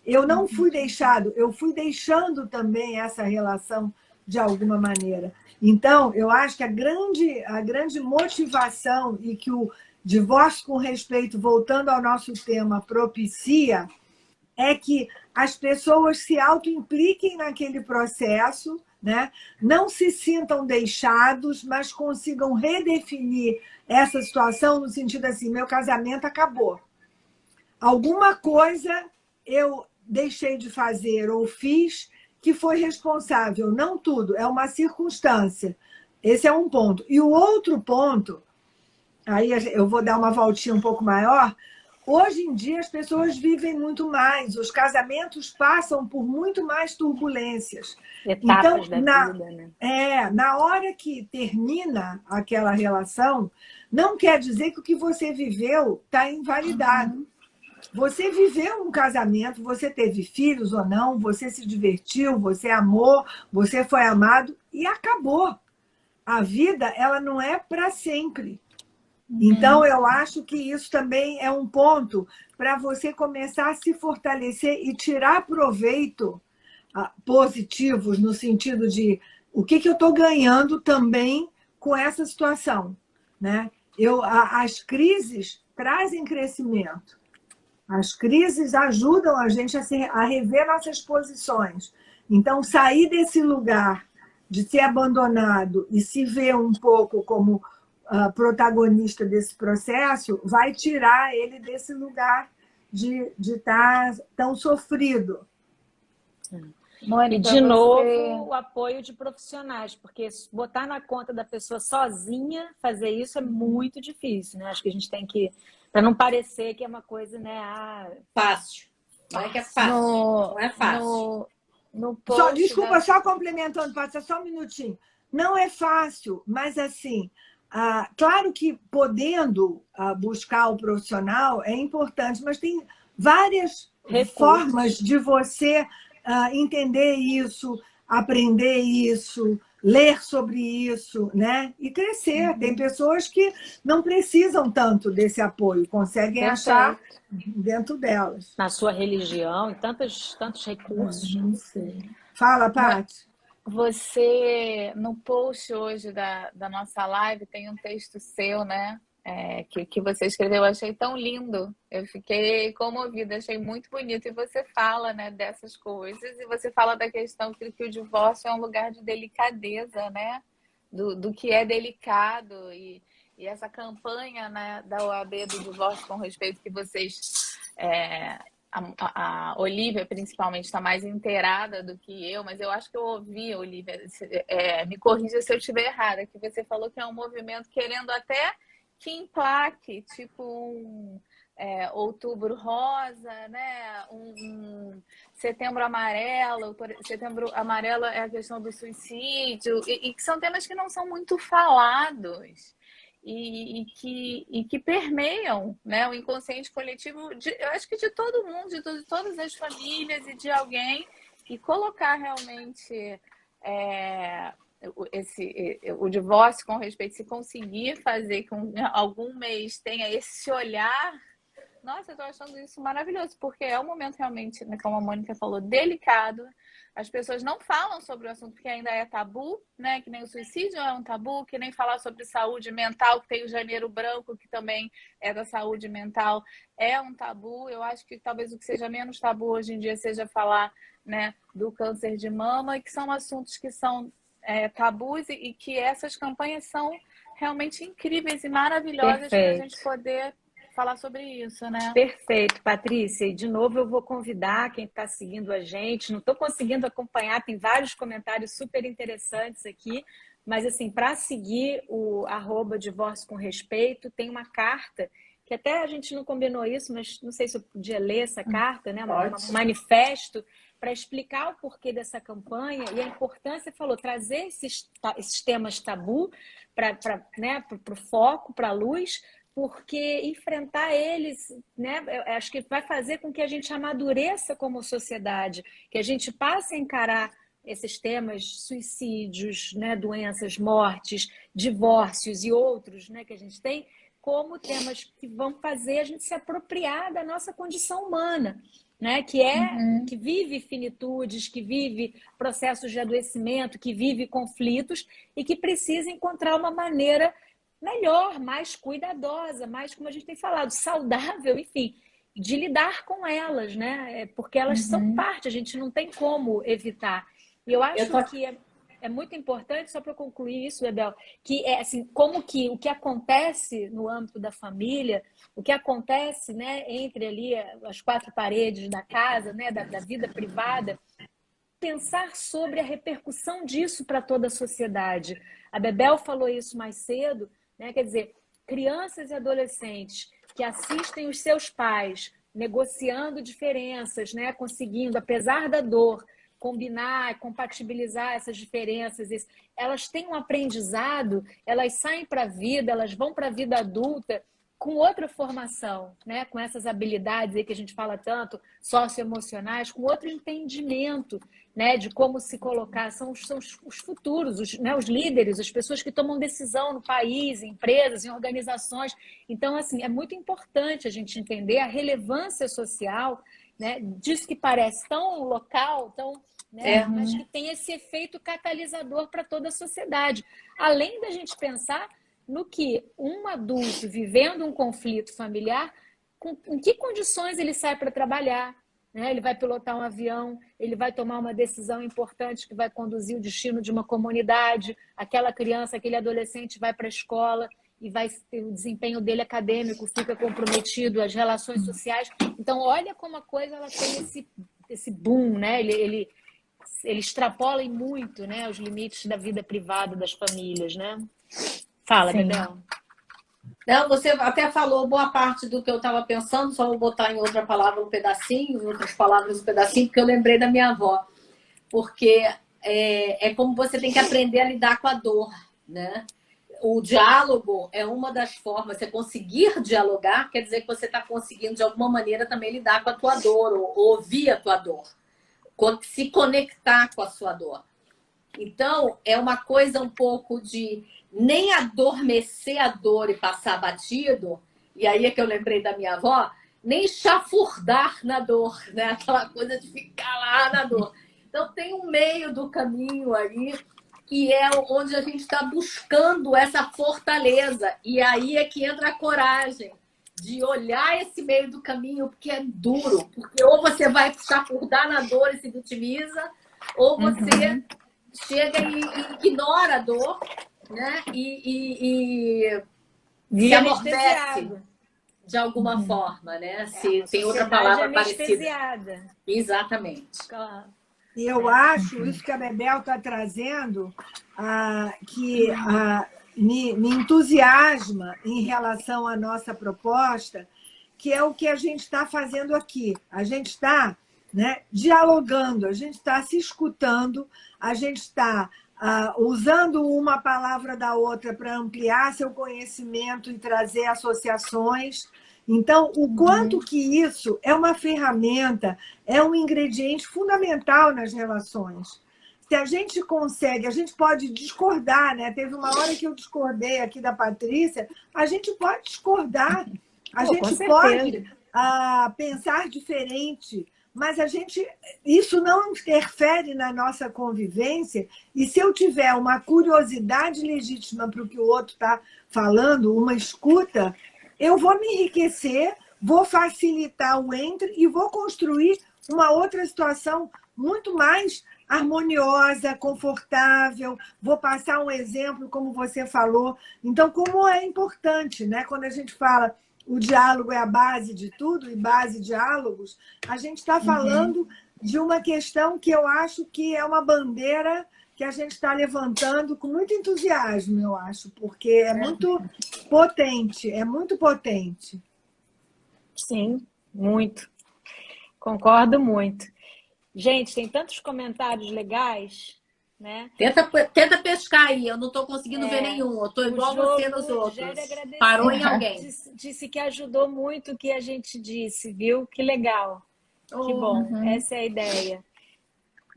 Eu não fui deixado, eu fui deixando também essa relação de alguma maneira. Então, eu acho que a grande motivação e que o divórcio com respeito, voltando ao nosso tema, propicia, é que as pessoas se autoimpliquem naquele processo, né? Não se sintam deixados, mas consigam redefinir essa situação no sentido assim: meu casamento acabou. alguma coisa eu deixei de fazer ou fiz que foi responsável. Não tudo, é uma circunstância. Esse é um ponto. E o outro ponto, aí eu vou dar uma voltinha um pouco maior. Hoje em dia as pessoas vivem muito mais, os casamentos passam por muito mais turbulências. Etapas Então, da vida, né? na hora que termina aquela relação, não quer dizer que o que você viveu está invalidado. Você viveu um casamento, você teve filhos ou não, você se divertiu, você amou, você foi amado e acabou. A vida, ela não é para sempre. Então, eu acho que isso também é um ponto para você começar a se fortalecer e tirar proveito positivos no sentido de o que eu estou ganhando também com essa situação, né? As crises trazem crescimento. As crises ajudam a gente a rever nossas posições. Então, sair desse lugar de ser abandonado e se ver um pouco como protagonista desse processo vai tirar ele desse lugar de estar tão sofrido. Mônica, e, de novo, o apoio de profissionais, porque botar na conta da pessoa sozinha, fazer isso é muito difícil, né? Acho que a gente tem que... Para não parecer que é uma coisa, né? Fácil. Não é que é fácil. Não é fácil. Desculpa, só complementando, Patrícia, só um minutinho. Não é fácil, mas assim... claro que podendo buscar o profissional é importante, mas tem várias formas de você entender isso, aprender isso, ler sobre isso, né? E crescer. Tem pessoas que não precisam tanto desse apoio, conseguem achar dentro delas. Na sua religião e tantos recursos. Não sei. Fala, Paty. Você, no post hoje da nossa live, tem um texto seu, né? Que você escreveu, eu achei tão lindo. Eu fiquei comovida, achei muito bonito. E você fala, né, dessas coisas, e você fala da questão que o divórcio é um lugar de delicadeza, né? Do que é delicado. E essa campanha, né, da OAB do divórcio com respeito que vocês... A Olivia, principalmente, está mais inteirada do que eu, mas eu acho que eu ouvi, Olivia, me corrija se eu estiver errada, que você falou que é um movimento querendo até que emplaque, tipo Outubro Rosa, né? Um Setembro Amarelo. Setembro Amarelo é a questão do suicídio, e que são temas que não são muito falados. E que permeiam, né, o inconsciente coletivo, eu acho que de todo mundo, de todas as famílias e de alguém, e colocar realmente o divórcio com respeito, se conseguir fazer com algum mês tenha esse olhar. Nossa, eu estou achando isso maravilhoso, porque é um momento realmente, né, como a Mônica falou, delicado. As pessoas não falam sobre o assunto porque ainda é tabu, né? Que nem o suicídio é um tabu, que nem falar sobre saúde mental, que tem o Janeiro Branco, que também é da saúde mental, é um tabu. Eu acho que talvez o que seja menos tabu hoje em dia seja falar, né, do câncer de mama, e que são assuntos que são tabus, e que essas campanhas são realmente incríveis e maravilhosas para a gente poder falar sobre isso, né? Perfeito, Patrícia. E, de novo, eu vou convidar quem está seguindo a gente. Não estou conseguindo acompanhar, tem vários comentários super interessantes aqui, mas, assim, para seguir o @divórcio com respeito, tem uma carta, que até a gente não combinou isso, mas não sei se eu podia ler essa carta, né? Um manifesto para explicar o porquê dessa campanha e a importância, falou, trazer esses temas tabu para o foco, para a luz, porque enfrentar eles, né, eu acho que vai fazer com que a gente amadureça como sociedade, que a gente passe a encarar esses temas, suicídios, né, doenças, mortes, divórcios e outros, né, que a gente tem, como temas que vão fazer a gente se apropriar da nossa condição humana, né, que vive finitudes, que vive processos de adoecimento, que vive conflitos e que precisa encontrar uma maneira melhor, mais cuidadosa, mais, como a gente tem falado, saudável, enfim, de lidar com elas, né? Porque elas são parte, a gente não tem como evitar. E eu acho que é muito importante, só para concluir isso, Bebel, que é assim, como que o que acontece no âmbito da família, o que acontece, né, entre ali as quatro paredes da casa, né, da vida privada, pensar sobre a repercussão disso para toda a sociedade. A Bebel falou isso mais cedo, né? Quer dizer, crianças e adolescentes que assistem os seus pais negociando diferenças, né? Conseguindo, apesar da dor, combinar, compatibilizar essas diferenças, elas têm um aprendizado, elas saem para a vida, elas vão para a vida adulta com outra formação, né? Com essas habilidades aí que a gente fala tanto, socioemocionais, com outro entendimento, né? De como se colocar, são os futuros, né? Os líderes, as pessoas que tomam decisão no país, em empresas, em organizações. Então, assim, é muito importante a gente entender a relevância social, né? Disso que parece tão local, tão, né? Mas que tem esse efeito catalisador para toda a sociedade. Além da gente pensar no que um adulto vivendo um conflito familiar, em que condições ele sai para trabalhar, né? Ele vai pilotar um avião, ele vai tomar uma decisão importante que vai conduzir o destino de uma comunidade, aquela criança, aquele adolescente vai para a escola e o desempenho dele acadêmico fica comprometido, as relações sociais. Então, olha como a coisa ela tem esse boom, né? Ele extrapola muito, né, os limites da vida privada das famílias, né? Fala, Bebel. Não, você até falou boa parte do que eu estava pensando, só vou botar em outra palavra um pedacinho, em outras palavras um pedacinho, porque eu lembrei da minha avó. Porque é como você tem que aprender a lidar com a dor, né? O diálogo é uma das formas. Você conseguir dialogar quer dizer que você está conseguindo, de alguma maneira, também lidar com a tua dor, ou ouvir a tua dor, se conectar com a sua dor. Então, é uma coisa um pouco de nem adormecer a dor e passar batido, e aí é que eu lembrei da minha avó, nem chafurdar na dor, né? Aquela coisa de ficar lá na dor. Então, tem um meio do caminho ali, que é onde a gente está buscando essa fortaleza, e aí é que entra a coragem de olhar esse meio do caminho, porque é duro, porque ou você vai chafurdar na dor e se vitimiza, ou você chega e ignora a dor, né? E se amortece de alguma forma, né? Se tem outra palavra parecida. Exatamente. Claro. E eu acho, isso que a Bebel está trazendo, que me entusiasma em relação à nossa proposta, que é o que a gente está fazendo aqui. A gente está, né, dialogando, a gente está se escutando, a gente está usando uma palavra da outra para ampliar seu conhecimento e trazer associações. Então, o quanto que isso é uma ferramenta, é um ingrediente fundamental nas relações. Se a gente consegue, a gente pode discordar, né? Teve uma hora que eu discordei aqui da Patrícia, a gente pode discordar, a gente pode pensar diferente, mas isso não interfere na nossa convivência, e se eu tiver uma curiosidade legítima para o que o outro está falando, uma escuta, eu vou me enriquecer, vou facilitar o entre e vou construir uma outra situação muito mais harmoniosa, confortável. Vou passar um exemplo, como você falou. Então, como é importante, né? Quando a gente fala o diálogo é a base de tudo, e base de diálogos, a gente está falando de uma questão que eu acho que é uma bandeira que a gente está levantando com muito entusiasmo, eu acho, porque é muito potente, é muito potente. Sim, muito. Concordo muito. Gente, tem tantos comentários legais, né? Tenta pescar aí, eu não estou conseguindo ver nenhum, eu estou igual você nos outros. Parou em alguém. Disse que ajudou muito o que a gente disse, viu? Que legal, que bom, essa é a ideia.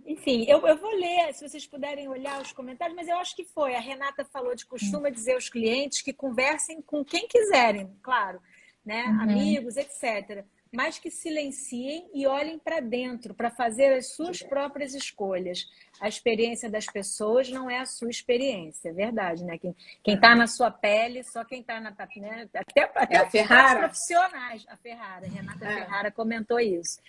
Enfim, eu vou ler, se vocês puderem olhar os comentários, mas eu acho que foi. A Renata falou de costuma dizer aos clientes que conversem com quem quiserem, claro, né? Amigos, etc. Mas que silenciem e olhem para dentro, para fazer as suas próprias escolhas. A experiência das pessoas não é a sua experiência, é verdade, né? Quem está na sua pele, só quem está na... Né? Até a Ferrara. Os profissionais. A Ferrara, Renata Ferrara comentou isso.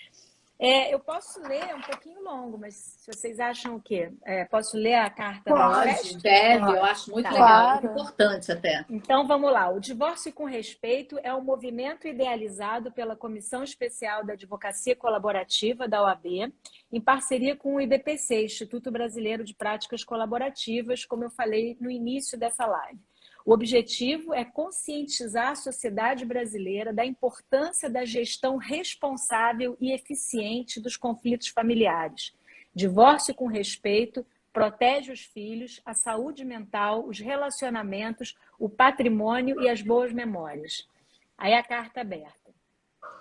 Eu posso ler, é um pouquinho longo, mas se vocês acham o quê? Posso ler a carta do Pode, Manifesto? deve, eu acho muito Tá. legal, muito Claro. importante até. Então, vamos lá. O Divórcio com Respeito é um movimento idealizado pela Comissão Especial da Advocacia Colaborativa da OAB, em parceria com o IBPC, Instituto Brasileiro de Práticas Colaborativas, como eu falei no início dessa live. O objetivo é conscientizar a sociedade brasileira da importância da gestão responsável e eficiente dos conflitos familiares. Divórcio com respeito protege os filhos, a saúde mental, os relacionamentos, o patrimônio e as boas memórias. Aí a carta aberta.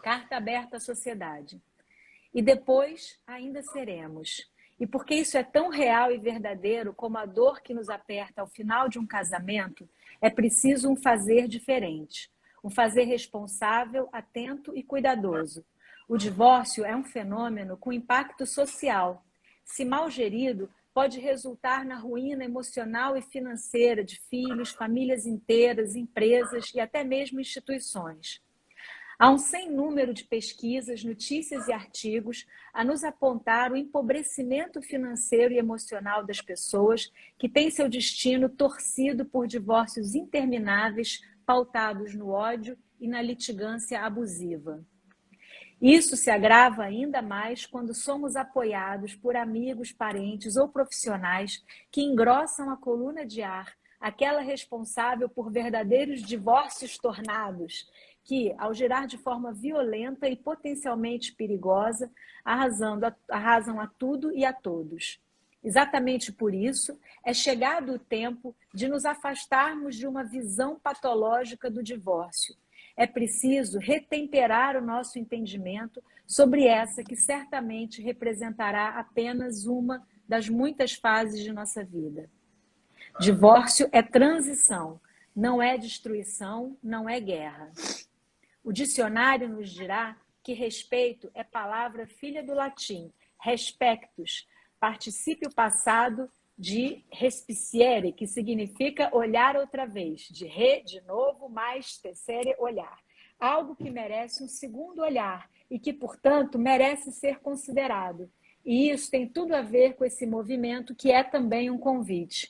Carta aberta à sociedade. E depois ainda seremos. E porque isso é tão real e verdadeiro como a dor que nos aperta ao final de um casamento, é preciso um fazer diferente. Um fazer responsável, atento e cuidadoso. O divórcio é um fenômeno com impacto social. Se mal gerido, pode resultar na ruína emocional e financeira de filhos, famílias inteiras, empresas e até mesmo instituições. Há um sem número de pesquisas, notícias e artigos a nos apontar o empobrecimento financeiro e emocional das pessoas que têm seu destino torcido por divórcios intermináveis, pautados no ódio e na litigância abusiva. Isso se agrava ainda mais quando somos apoiados por amigos, parentes ou profissionais que engrossam a coluna de ar, aquela responsável por verdadeiros divórcios tornados, que, ao girar de forma violenta e potencialmente perigosa, arrasam a tudo e a todos. Exatamente por isso, é chegado o tempo de nos afastarmos de uma visão patológica do divórcio. É preciso retemperar o nosso entendimento sobre essa que certamente representará apenas uma das muitas fases de nossa vida. Divórcio é transição, não é destruição, não é guerra. O dicionário nos dirá que respeito é palavra filha do latim, respectus, particípio passado de respiciere, que significa olhar outra vez, de novo, mais tecere, olhar. Algo que merece um segundo olhar e que, portanto, merece ser considerado. E isso tem tudo a ver com esse movimento que é também um convite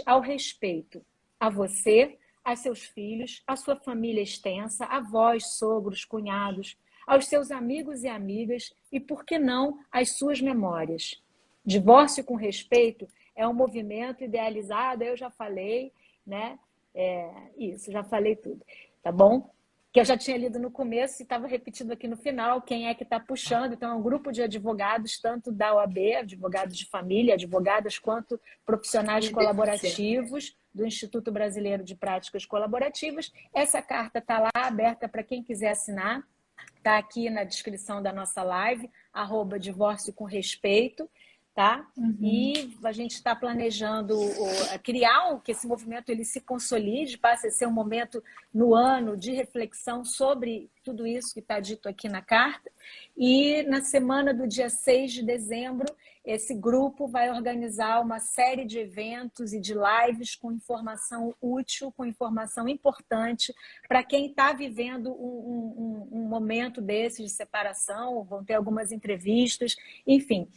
ao respeito, a você, a seus filhos, a sua família extensa, avós, sogros, cunhados, aos seus amigos e amigas e, por que não, às suas memórias. Divórcio com respeito é um movimento idealizado, eu já falei, né? Isso, já falei tudo, tá bom? Que eu já tinha lido no começo e estava repetindo aqui no final, quem é que está puxando. Então, é um grupo de advogados, tanto da OAB, advogados de família, advogadas, quanto profissionais colaborativos do Instituto Brasileiro de Práticas Colaborativas. Essa carta está lá, aberta para quem quiser assinar. Está aqui na descrição da nossa live, @divórcio com respeito. Tá? E a gente está planejando criar que esse movimento ele se consolide, passe a ser um momento no ano de reflexão sobre tudo isso que está dito aqui na carta. E na semana do dia 6 de dezembro, esse grupo vai organizar uma série de eventos e de lives com informação útil, com informação importante para quem está vivendo um momento desse de separação. Vão ter algumas entrevistas, enfim.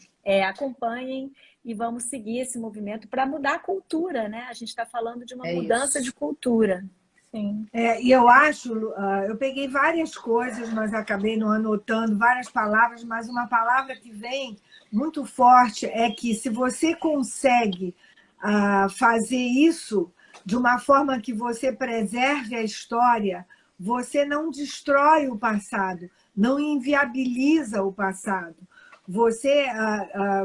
Acompanhem e vamos seguir esse movimento para mudar a cultura, né? A gente está falando de uma mudança de cultura. Sim. E eu acho, eu peguei várias coisas, mas acabei não anotando várias palavras, mas uma palavra que vem muito forte é que se você consegue fazer isso de uma forma que você preserve a história, você não destrói o passado, não inviabiliza o passado. Você,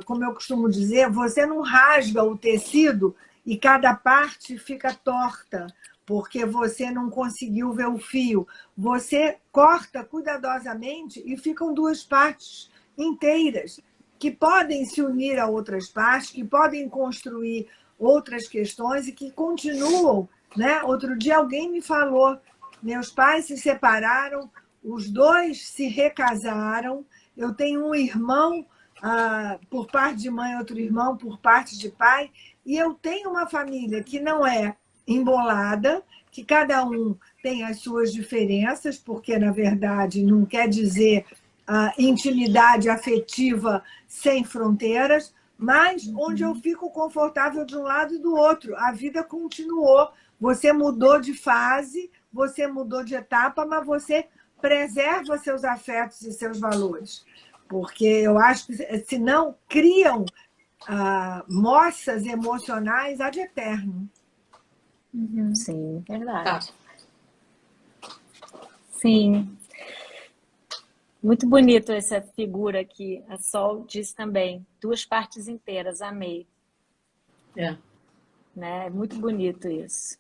como eu costumo dizer, você não rasga o tecido e cada parte fica torta, porque você não conseguiu ver o fio. Você corta cuidadosamente e ficam duas partes inteiras, que podem se unir a outras partes, que podem construir outras questões e que continuam. Né? Outro dia alguém me falou, meus pais se separaram, os dois se recasaram. Eu tenho um irmão por parte de mãe, outro irmão por parte de pai, e eu tenho uma família que não é embolada, que cada um tem as suas diferenças, porque, na verdade, não quer dizer intimidade afetiva sem fronteiras, mas onde eu fico confortável de um lado e do outro. A vida continuou. Você mudou de fase, você mudou de etapa, mas você preserva seus afetos e seus valores. Porque eu acho que, senão, criam moças emocionais ad eterno. Sim, verdade. Tá. Sim. Muito bonito essa figura aqui. A Sol diz também. 2 partes inteiras, amei. É. Né? É muito bonito isso.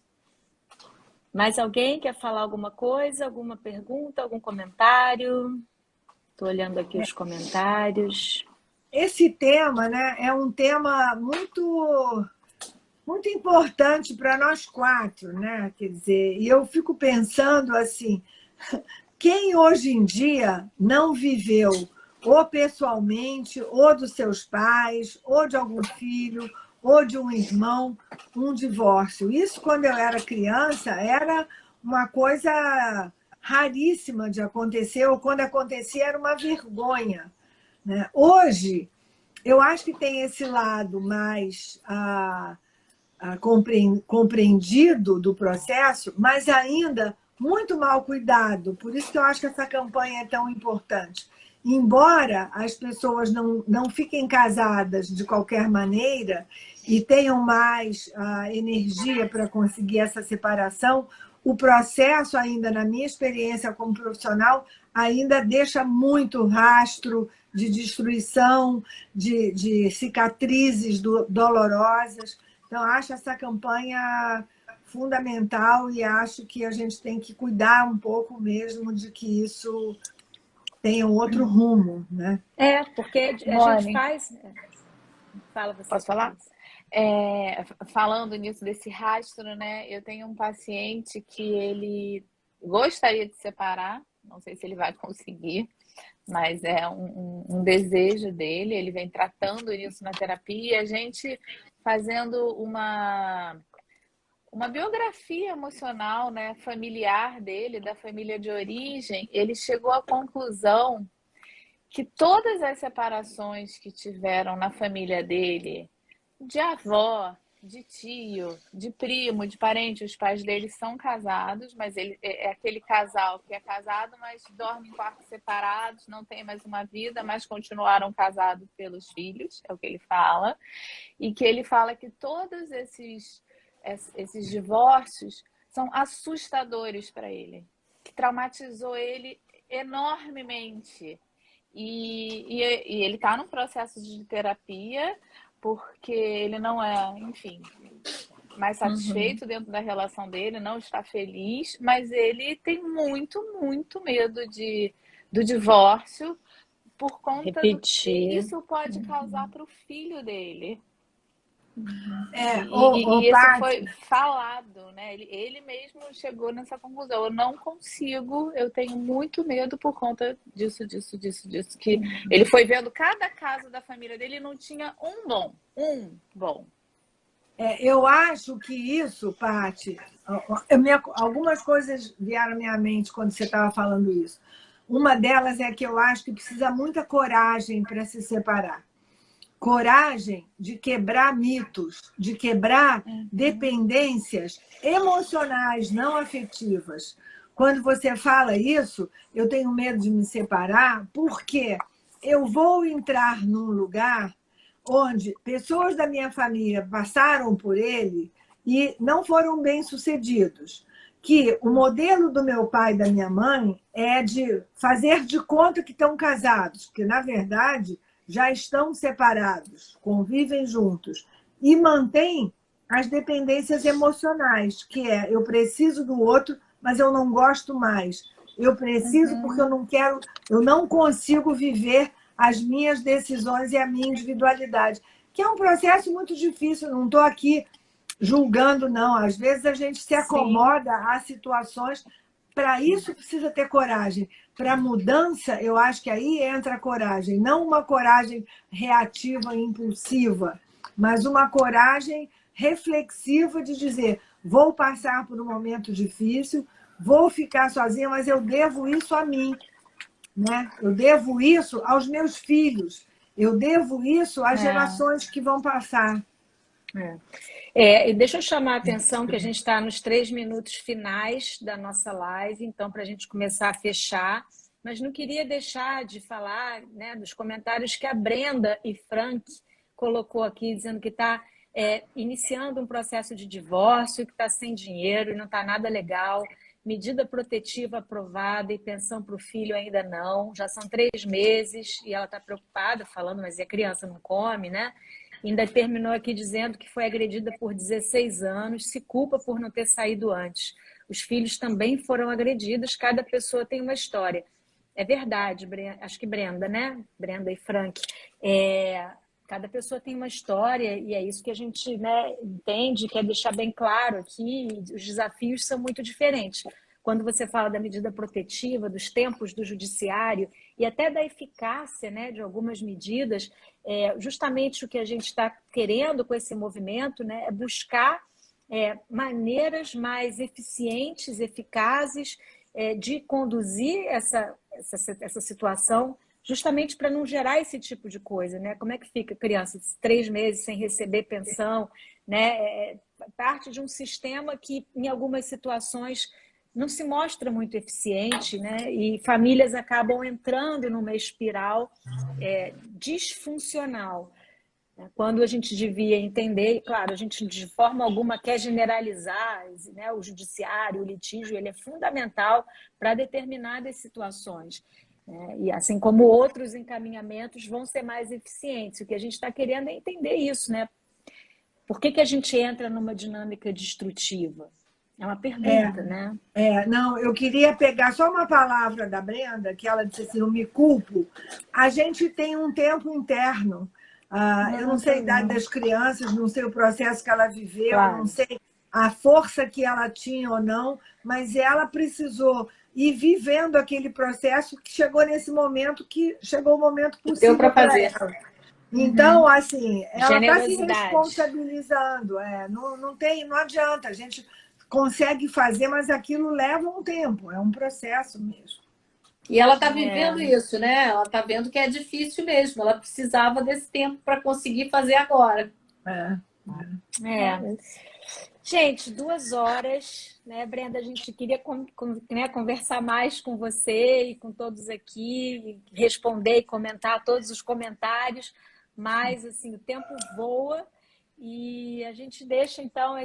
Mais alguém quer falar alguma coisa? Alguma pergunta? Algum comentário? Estou olhando aqui os comentários. Esse tema, né, é um tema muito, muito importante para nós 4, né? Quer dizer, e eu fico pensando assim, quem hoje em dia não viveu, ou pessoalmente, ou dos seus pais, ou de algum filho, ou de um irmão, um divórcio? Isso, quando eu era criança, era uma coisa raríssima de acontecer, ou quando acontecia era uma vergonha, né? Hoje, eu acho que tem esse lado mais compreendido do processo, mas ainda muito mal cuidado. Por isso que eu acho que essa campanha é tão importante. Embora as pessoas não fiquem casadas de qualquer maneira e tenham mais energia para conseguir essa separação, o processo ainda, na minha experiência como profissional, ainda deixa muito rastro de destruição, de cicatrizes dolorosas. Então, acho essa campanha fundamental e acho que a gente tem que cuidar um pouco mesmo de que isso tenha um outro rumo, né? Porque a gente faz... Fala você. Posso falar? Falando nisso, desse rastro, né? Eu tenho um paciente que ele gostaria de separar, não sei se ele vai conseguir, mas é um desejo dele, ele vem tratando isso na terapia, a gente fazendo uma biografia emocional, né, familiar dele, da família de origem, ele chegou à conclusão que todas as separações que tiveram na família dele, de avó, de tio, de primo, de parente, os pais dele são casados, mas ele é aquele casal que é casado, mas dorme em quartos separados, não tem mais uma vida, mas continuaram casados pelos filhos, é o que ele fala. E que ele fala que todos esses divórcios são assustadores para ele, que traumatizou ele enormemente. E ele está num processo de terapia, porque ele não é, enfim, mais satisfeito dentro da relação dele, não está feliz, mas ele tem muito, muito medo do divórcio por conta do que isso pode causar para o filho dele. E isso foi falado, né? Ele mesmo chegou nessa conclusão. Eu não consigo, eu tenho muito medo por conta disso. Que ele foi vendo cada caso da família dele e não tinha um bom. Eu acho que isso, Paty, algumas coisas vieram à minha mente quando você estava falando isso. Uma delas é que eu acho que precisa muita coragem para se separar. Coragem de quebrar mitos, de quebrar dependências emocionais, não afetivas. Quando você fala isso, eu tenho medo de me separar, porque eu vou entrar num lugar onde pessoas da minha família passaram por ele e não foram bem-sucedidos. Que o modelo do meu pai e da minha mãe é de fazer de conta que estão casados, porque, na verdade, já estão separados, convivem juntos e mantêm as dependências emocionais, que é eu preciso do outro, mas eu não gosto mais. Eu preciso porque eu não quero, eu não consigo viver as minhas decisões e a minha individualidade, que é um processo muito difícil, não estou aqui julgando, não. Às vezes a gente se acomoda a situações. Para isso precisa ter coragem. Para mudança, eu acho que aí entra a coragem. Não uma coragem reativa e impulsiva, mas uma coragem reflexiva de dizer vou passar por um momento difícil, vou ficar sozinha, mas eu devo isso a mim. né? Eu devo isso aos meus filhos, eu devo isso às gerações que vão passar. E deixa eu chamar a atenção que a gente está nos 3 minutos finais da nossa live, então, para a gente começar a fechar, mas não queria deixar de falar, né, dos comentários que a Brenda e Frank colocou aqui, dizendo que está iniciando um processo de divórcio, que está sem dinheiro e não está nada legal, medida protetiva aprovada e pensão para o filho ainda não, já são 3 meses e ela está preocupada, falando, mas e a criança não come, né? Ainda terminou aqui dizendo que foi agredida por 16 anos, se culpa por não ter saído antes. Os filhos também foram agredidos, cada pessoa tem uma história. É verdade, acho que Brenda, né? Brenda e Frank. Cada pessoa tem uma história e é isso que a gente, né, entende, quer deixar bem claro aqui, os desafios são muito diferentes. Quando você fala da medida protetiva, dos tempos do judiciário e até da eficácia, né, de algumas medidas, justamente o que a gente está querendo com esse movimento, né, é buscar maneiras mais eficientes, eficazes de conduzir essa situação, justamente para não gerar esse tipo de coisa, né? Como é que fica a criança 3 meses sem receber pensão, né? Parte de um sistema que, em algumas situações, não se mostra muito eficiente, né? E famílias acabam entrando numa espiral disfuncional. Quando a gente devia entender, e claro, a gente de forma alguma quer generalizar, né? O judiciário, o litígio, ele é fundamental para determinadas situações. E assim como outros encaminhamentos vão ser mais eficientes. O que a gente está querendo é entender isso, né? Por que a gente entra numa dinâmica destrutiva? É uma pergunta, né? Não, eu queria pegar só uma palavra da Brenda, que ela disse assim, eu me culpo. A gente tem um tempo interno. Eu não sei a idade das crianças, não sei o processo que ela viveu, claro. Não sei a força que ela tinha ou não, mas ela precisou ir vivendo aquele processo que chegou nesse momento, que chegou o momento possível para fazer. Ela. Então, assim, ela está se responsabilizando. Não adianta, a gente consegue fazer, mas aquilo leva um tempo, é um processo mesmo. E ela está vivendo isso, né? Ela está vendo que é difícil mesmo. Ela precisava desse tempo para conseguir fazer agora. Gente, 2 horas, né, Brenda? A gente queria conversar mais com você e com todos aqui, responder e comentar todos os comentários, mas assim, o tempo voa e a gente deixa então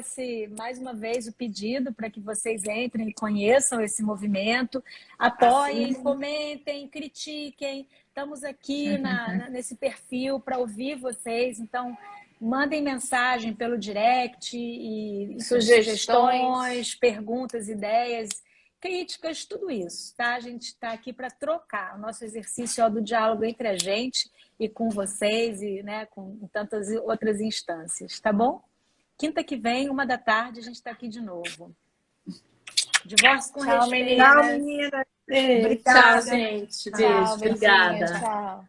mais uma vez o pedido para que vocês entrem e conheçam esse movimento, apoiem, comentem, critiquem. Estamos aqui nesse perfil para ouvir vocês, então mandem mensagem pelo direct e sugestões, perguntas, ideias, críticas, tudo isso, tá? A gente está aqui para trocar. O nosso exercício é do diálogo entre a gente e com vocês e, né, com tantas outras instâncias, tá bom? Quinta que vem, 1 da tarde, a gente está aqui de novo. Divórcio com respeito. Tchau, meninas. Obrigada. Tchau, gente. Beijo. Obrigada. Tchau.